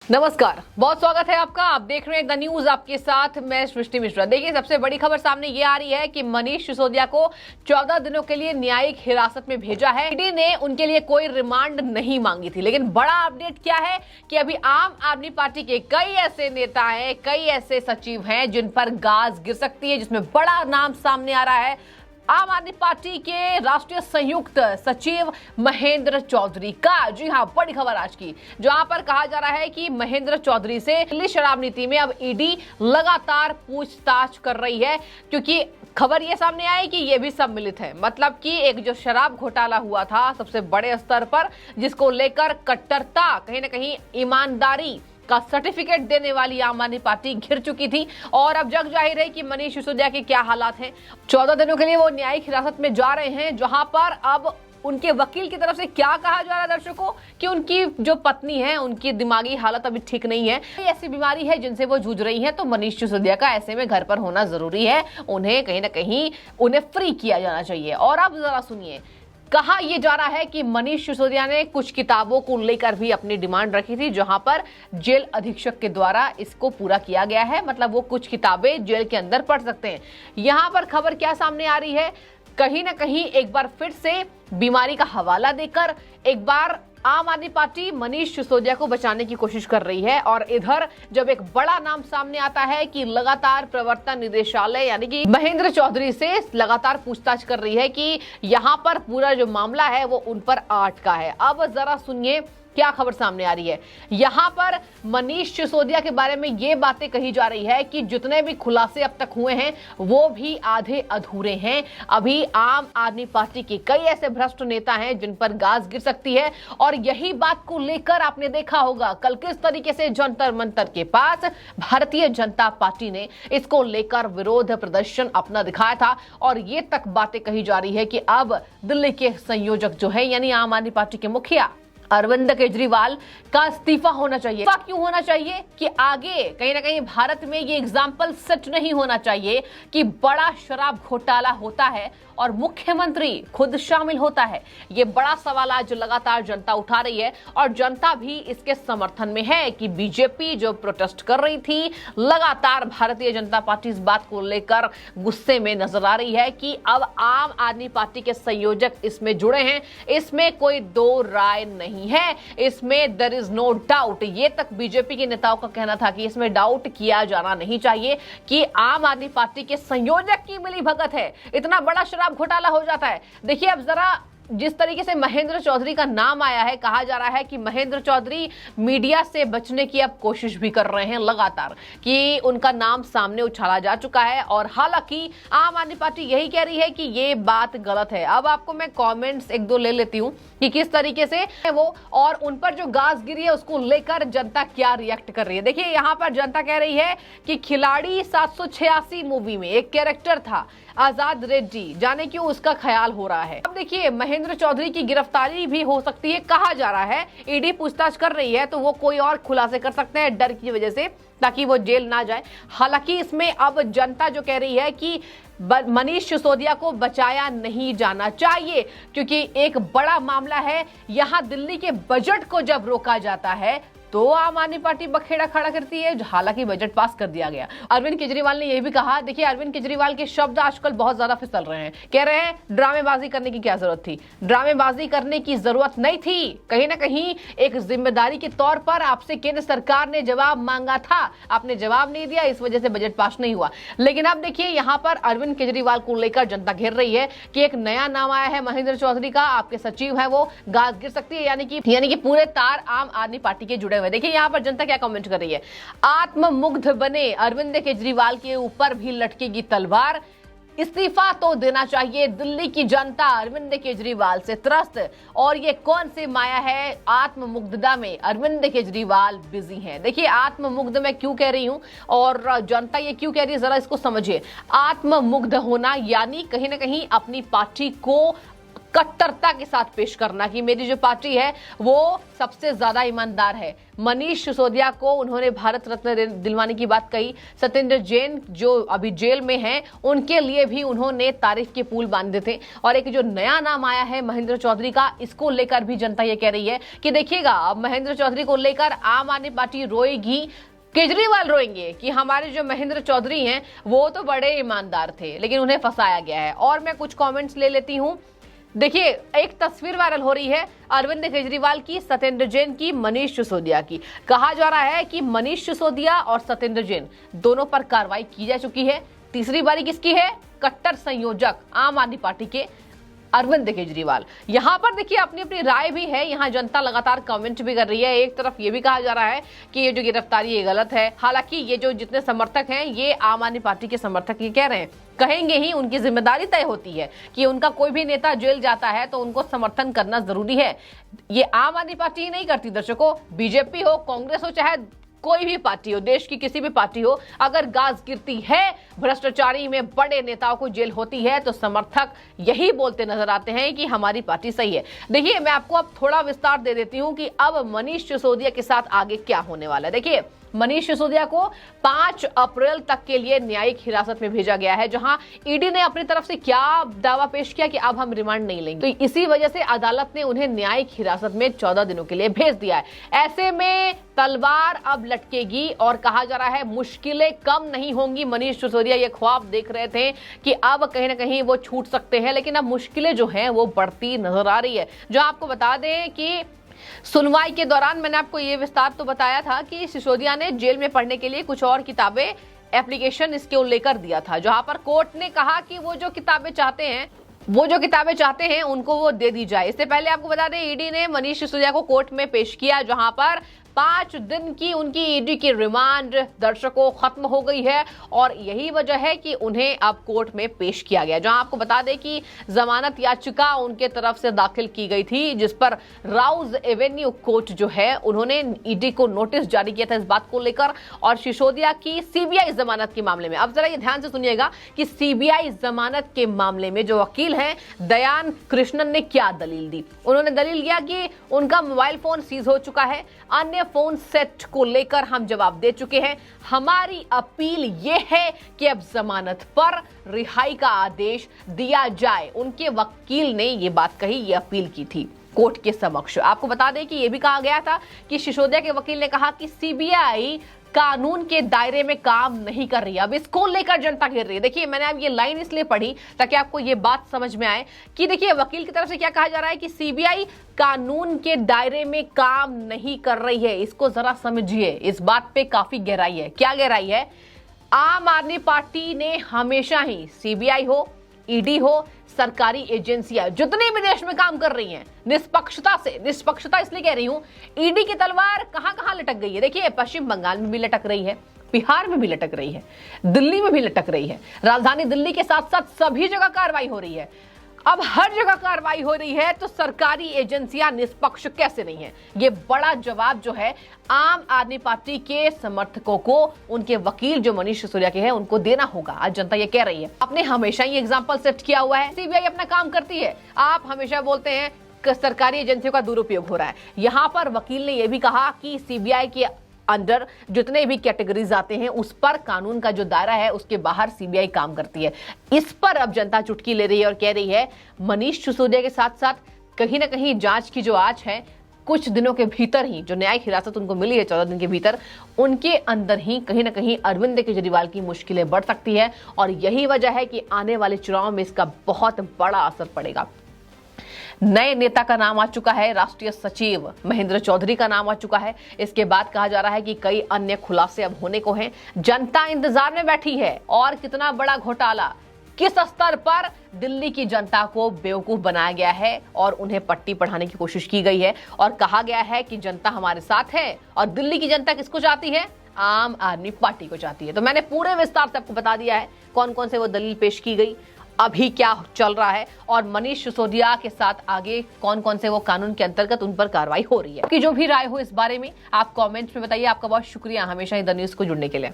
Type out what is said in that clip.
नमस्कार, बहुत स्वागत है आपका। आप देख रहे हैं द न्यूज, आपके साथ मैं सृष्टि मिश्रा। देखिए, सबसे बड़ी खबर सामने ये आ रही है कि मनीष सिसोदिया को 14 दिनों के लिए न्यायिक हिरासत में भेजा है। ईडी ने उनके लिए कोई रिमांड नहीं मांगी थी, लेकिन बड़ा अपडेट क्या है कि अभी आम आदमी पार्टी के कई ऐसे नेता हैं, कई ऐसे सचिव हैं जिन पर गाज गिर सकती है, जिसमें बड़ा नाम सामने आ रहा है आम आदमी पार्टी के राष्ट्रीय संयुक्त सचिव महेंद्र चौधरी का। जी हां, बड़ी खबर आज की, जहां पर कहा जा रहा है कि महेंद्र चौधरी से दिल्ली शराब नीति में अब ईडी लगातार पूछताछ कर रही है, क्योंकि खबर ये सामने आई कि ये भी सम्मिलित है। मतलब कि एक जो शराब घोटाला हुआ था सबसे बड़े स्तर पर, जिसको लेकर कट्टरता, कहीं ना कहीं ईमानदारी का सर्टिफिकेट देने वाली आम आदमी पार्टी घिर चुकी थी। और अब जग जाहिर है कि मनीष सिसोदिया के क्या हालात हैं। 14 दिनों के लिए वो न्यायिक हिरासत में जा रहे हैं, जहां पर अब उनके वकील की तरफ से क्या कहा जा रहा है दर्शकों कि उनकी जो पत्नी है उनकी दिमागी हालत अभी ठीक नहीं है, ऐसी बीमारी है जिनसे वो जूझ रही है। तो मनीष सिसोदिया का ऐसे में घर पर होना जरूरी है, उन्हें कहीं ना कहीं उन्हें फ्री किया जाना चाहिए। और अब जरा सुनिए, कहा यह जा रहा है कि मनीष सिसोदिया ने कुछ किताबों को लेकर भी अपनी डिमांड रखी थी, जहां पर जेल अधीक्षक के द्वारा इसको पूरा किया गया है। मतलब वो कुछ किताबें जेल के अंदर पढ़ सकते हैं। यहां पर खबर क्या सामने आ रही है, कहीं ना कहीं एक बार फिर से बीमारी का हवाला देकर एक बार आम आदमी पार्टी मनीष सिसोदिया को बचाने की कोशिश कर रही है। और इधर जब एक बड़ा नाम सामने आता है कि लगातार प्रवर्तन निदेशालय यानी कि महेंद्र चौधरी से लगातार पूछताछ कर रही है कि यहां पर पूरा जो मामला है वो उन पर अटका है। अब जरा सुनिए क्या खबर सामने आ रही है। यहां पर मनीष सिसोदिया के बारे में ये बातें कही जा रही है कि जितने भी खुलासे अब तक हुए हैं वो भी आधे अधूरे हैं। अभी आम आदमी पार्टी के कई ऐसे भ्रष्ट नेता हैं जिन पर गाज गिर सकती है। और यही बात को लेकर आपने देखा होगा कल किस तरीके से जंतर मंतर के पास भारतीय जनता पार्टी ने इसको लेकर विरोध प्रदर्शन अपना दिखाया था। और ये तक बातें कही जा रही है कि अब दिल्ली के संयोजक जो है यानी आम आदमी पार्टी के मुखिया अरविंद केजरीवाल का इस्तीफा होना चाहिए। इस्तीफा क्यों होना चाहिए कि आगे कहीं ना कहीं भारत में ये एग्जाम्पल सेट नहीं होना चाहिए कि बड़ा शराब घोटाला होता है और मुख्यमंत्री खुद शामिल होता है। ये बड़ा सवाल आज लगातार जनता उठा रही है और जनता भी इसके समर्थन में है कि बीजेपी जो प्रोटेस्ट कर रही थी, लगातार भारतीय जनता पार्टी इस बात को लेकर गुस्से में नजर आ रही है कि अब आम आदमी पार्टी के संयोजक इसमें जुड़े हैं। इसमें कोई दो राय नहीं है, इसमें देयर इज नो डाउट। ये तक बीजेपी के नेताओं का कहना था कि इसमें डाउट किया जाना नहीं चाहिए कि आम आदमी पार्टी के संयोजक की मिलीभगत है, इतना बड़ा शराब घोटाला हो जाता है। देखिए, अब जरा जिस तरीके से महेंद्र चौधरी का नाम आया है, कहा जा रहा है कि महेंद्र चौधरी मीडिया से बचने की अब कोशिश भी कर रहे हैं लगातार, कि उनका नाम सामने उछाला जा चुका है। और हालांकि आम आदमी पार्टी यही कह रही है कि ये बात गलत है। अब आपको मैं कमेंट्स एक दो ले लेती हूं कि किस तरीके से वो और उन पर जो गाज गिरी है उसको लेकर जनता क्या रिएक्ट कर रही है। देखिए, यहां पर जनता कह रही है कि खिलाड़ी 786 मूवी में एक कैरेक्टर था आजाद रेड्डी, जाने क्यों उसका ख्याल हो रहा है। अब देखिए, महेंद्र चौधरी की गिरफ्तारी भी हो सकती है, कहा जा रहा है। ईडी पूछताछ कर रही है तो वो कोई और खुलासे कर सकते हैं डर की वजह से, ताकि वो जेल ना जाए। हालांकि इसमें अब जनता जो कह रही है कि मनीष सिसोदिया को बचाया नहीं जाना चाहिए, क्योंकि एक बड़ा मामला है। यहां दिल्ली के बजट को जब रोका जाता है तो आम आदमी पार्टी बखेड़ा खड़ा करती है, हालांकि बजट पास कर दिया गया। अरविंद केजरीवाल ने यह भी कहा, देखिए अरविंद केजरीवाल के शब्द आजकल बहुत ज्यादा फिसल रहे हैं। कह रहे हैं ड्रामेबाजी करने की क्या जरूरत थी, ड्रामेबाजी करने की जरूरत नहीं थी। कहीं ना कहीं एक जिम्मेदारी के तौर पर आपसे केंद्र सरकार ने जवाब मांगा था, आपने जवाब नहीं दिया, इस वजह से बजट पास नहीं हुआ। लेकिन अब देखिए, यहां पर अरविंद केजरीवाल को लेकर जनता घेर रही है कि एक नया नाम आया है महेंद्र चौधरी का, आपके सचिव है वो गाज गिर सकती है, यानी कि पूरे तार आम आदमी पार्टी के जुड़े हुए। देखिए यहां पर जनता क्या कमेंट कर रही है, आत्ममुग्ध बने अरविंद केजरीवाल के ऊपर भी लटकेगी तलवार, इस्तीफा तो देना चाहिए। दिल्ली की जनता अरविंद केजरीवाल से त्रस्त, और ये कौन सी माया है, आत्ममुग्धता में अरविंद केजरीवाल बिजी हैं। देखिए, आत्ममुग्ध मैं क्यों कह रही हूं और जनता ये क्यों कह रही है, जरा इसको समझिए। आत्ममुग्ध होना यानी कहीं ना कहीं अपनी पार्टी को कट्टरता के साथ पेश करना कि मेरी जो पार्टी है वो सबसे ज्यादा ईमानदार है। मनीष सिसोदिया को उन्होंने भारत रत्न दिलवाने की बात कही। सत्येंद्र जैन जो अभी जेल में हैं, उनके लिए भी उन्होंने तारीफ के पुल बांधे थे। और एक जो नया नाम आया है महेंद्र चौधरी का, इसको लेकर भी जनता ये कह रही है कि देखिएगा अब महेंद्र चौधरी को लेकर आम आदमी पार्टी रोएगी, केजरीवाल रोएंगे कि हमारे जो महेंद्र चौधरी हैं वो तो बड़े ईमानदार थे लेकिन उन्हें फंसाया गया है। और मैं कुछ कमेंट्स ले लेती हूं। देखिए, एक तस्वीर वायरल हो रही है अरविंद केजरीवाल की, सत्येंद्र जैन की, मनीष सिसोदिया की। कहा जा रहा है कि मनीष सिसोदिया और सत्येंद्र जैन दोनों पर कार्रवाई की जा चुकी है। तीसरी बारी किसकी है? कट्टर संयोजक आम आदमी पार्टी के अरविंद केजरीवाल। यहां पर देखिए अपनी अपनी राय भी है, यहां जनता लगातार कमेंट भी कर रही है। एक तरफ ये भी कहा जा रहा है कि ये जो गिरफ्तारी ये गलत है। हालांकि ये जो जितने समर्थक हैं ये आम आदमी पार्टी के समर्थक ये कह रहे हैं, कहेंगे ही, उनकी जिम्मेदारी तय होती है कि उनका कोई भी नेता जेल जाता है तो उनको समर्थन करना जरूरी है। ये आम आदमी पार्टी ही नहीं करती दर्शकों, बीजेपी हो, कांग्रेस हो, चाहे कोई भी पार्टी हो, देश की किसी भी पार्टी हो, अगर गाज गिरती है, भ्रष्टाचारी में बड़े नेताओं को जेल होती है तो समर्थक यही बोलते नजर आते हैं कि हमारी पार्टी सही है। देखिए, मैं आपको अब थोड़ा विस्तार दे देती हूं कि अब मनीष सिसोदिया के साथ आगे क्या होने वाला है। देखिए, मनीष सिसोदिया को 5 अप्रैल तक के लिए न्यायिक हिरासत में भेजा गया है, जहां ईडी ने अपनी तरफ से क्या दावा पेश किया कि अब हम रिमांड नहीं लेंगे। तो इसी वजह से अदालत ने उन्हें न्यायिक हिरासत में 14 दिनों के लिए भेज दिया है। ऐसे में तलवार अब लटकेगी और कहा जा रहा है मुश्किलें कम नहीं होंगी। मनीष सिसोदिया ये ख्वाब देख रहे थे कि अब कहीं ना कहीं वो छूट सकते हैं, लेकिन अब मुश्किलें जो हैं वो बढ़ती नजर आ रही है। जो आपको बता दें कि सुनवाई के दौरान मैंने आपको ये विस्तार तो बताया था कि सिसोदिया ने जेल में पढ़ने के लिए कुछ और किताबें एप्लीकेशन इसके लेकर दिया था, जहां पर कोर्ट ने कहा कि वो जो किताबें चाहते हैं उनको वो दे दी जाए। इससे पहले आपको बता दें ईडी ने मनीष सिसोदिया को कोर्ट में पेश किया, जहां पर 5 दिन की उनकी ईडी की रिमांड दर्शकों खत्म हो गई है और यही वजह है कि उन्हें अब कोर्ट में पेश किया गया। जहां आपको बता दें कि जमानत याचिका उनके तरफ से दाखिल की गई थी, जिस पर राउज एवेन्यू कोर्ट जो है उन्होंने ईडी को नोटिस जारी किया था इस बात को लेकर, और सिसोदिया की सीबीआई जमानत के मामले में। अब जरा ये ध्यान से सुनिएगा कि सीबीआई जमानत के मामले में जो वकील हैं दयान कृष्णन ने क्या दलील दी। उन्होंने दलील दिया कि उनका मोबाइल फोन सीज हो चुका है, अन्य फोन सेट को लेकर हम जवाब दे चुके हैं। हमारी अपील यह है कि अब जमानत पर रिहाई का आदेश दिया जाए। उनके वकील ने यह बात कही, ये अपील की थी कोर्ट के समक्ष। आपको बता दें कि यह भी कहा गया था कि सिसोदिया के वकील ने कहा कि सीबीआई कानून के दायरे में काम नहीं कर रही है। अब इसको लेकर जनता घेर रही है। देखिए, मैंने अब ये लाइन इसलिए पढ़ी ताकि आपको ये बात समझ में आए कि देखिए वकील की तरफ से क्या कहा जा रहा है कि सीबीआई कानून के दायरे में काम नहीं कर रही है। इसको जरा समझिए, इस बात पे काफी गहराई है। क्या गहराई है? आम आदमी पार्टी ने हमेशा ही सीबीआई हो, ईडी हो, सरकारी एजेंसियां जितनी भी देश में काम कर रही हैं, निष्पक्षता इसलिए कह रही हूं, ईडी की तलवार कहां कहां लटक गई है। देखिए, पश्चिम बंगाल में भी लटक रही है, बिहार में भी लटक रही है, दिल्ली में भी लटक रही है, राजधानी दिल्ली के साथ साथ सभी जगह कार्रवाई हो रही है। अब हर जगह कार्रवाई हो रही है तो सरकारी एजेंसियां निष्पक्ष कैसे नहीं है? ये बड़ा जवाब जो है आम आदमी पार्टी के समर्थकों को, उनके वकील जो मनीष सिसोदिया के हैं, उनको देना होगा। आज जनता ये कह रही है। आपने हमेशा ही एग्जाम्पल सेट किया हुआ है, सीबीआई अपना काम करती है, आप हमेशा बोलते हैं कि सरकारी एजेंसियों का दुरुपयोग हो रहा है। यहां पर वकील ने यह भी कहा कि सीबीआई के अंडर जितने भी कैटेगरीज आते हैं उस पर कानून का जो दायरा है उसके बाहर सीबीआई काम करती है। इस पर अब जनता चुटकी ले रही है और कह रही है मनीष सिसोदिया के साथ साथ कहीं ना कहीं जांच की जो आज है, कुछ दिनों के भीतर ही जो न्यायिक हिरासत उनको मिली है 14 दिन के भीतर, उनके अंदर ही कहीं ना कहीं अरविंद केजरीवाल की मुश्किलें बढ़ सकती है। और यही वजह है कि आने वाले चुनाव में इसका बहुत बड़ा असर पड़ेगा। नए नेता का नाम आ चुका है, राष्ट्रीय सचिव महेंद्र चौधरी का नाम आ चुका है। इसके बाद कहा जा रहा है कि कई अन्य खुलासे अब होने को हैं। जनता इंतजार में बैठी है और कितना बड़ा घोटाला, किस स्तर पर दिल्ली की जनता को बेवकूफ बनाया गया है और उन्हें पट्टी पढ़ाने की कोशिश की गई है और कहा गया है कि जनता हमारे साथ है। और दिल्ली की जनता किसको चाहती है? आम आदमी पार्टी को चाहती है। तो मैंने पूरे विस्तार से आपको बता दिया है कौन कौन से वो दलील पेश की गई, अभी क्या चल रहा है और मनीष सिसोदिया के साथ आगे कौन कौन से वो कानून के अंतर्गत उन पर कार्रवाई हो रही है। कि जो भी राय हो इस बारे में आप कमेंट्स में बताइए। आपका बहुत शुक्रिया हमेशा ही द न्यूज़ को जुड़ने के लिए।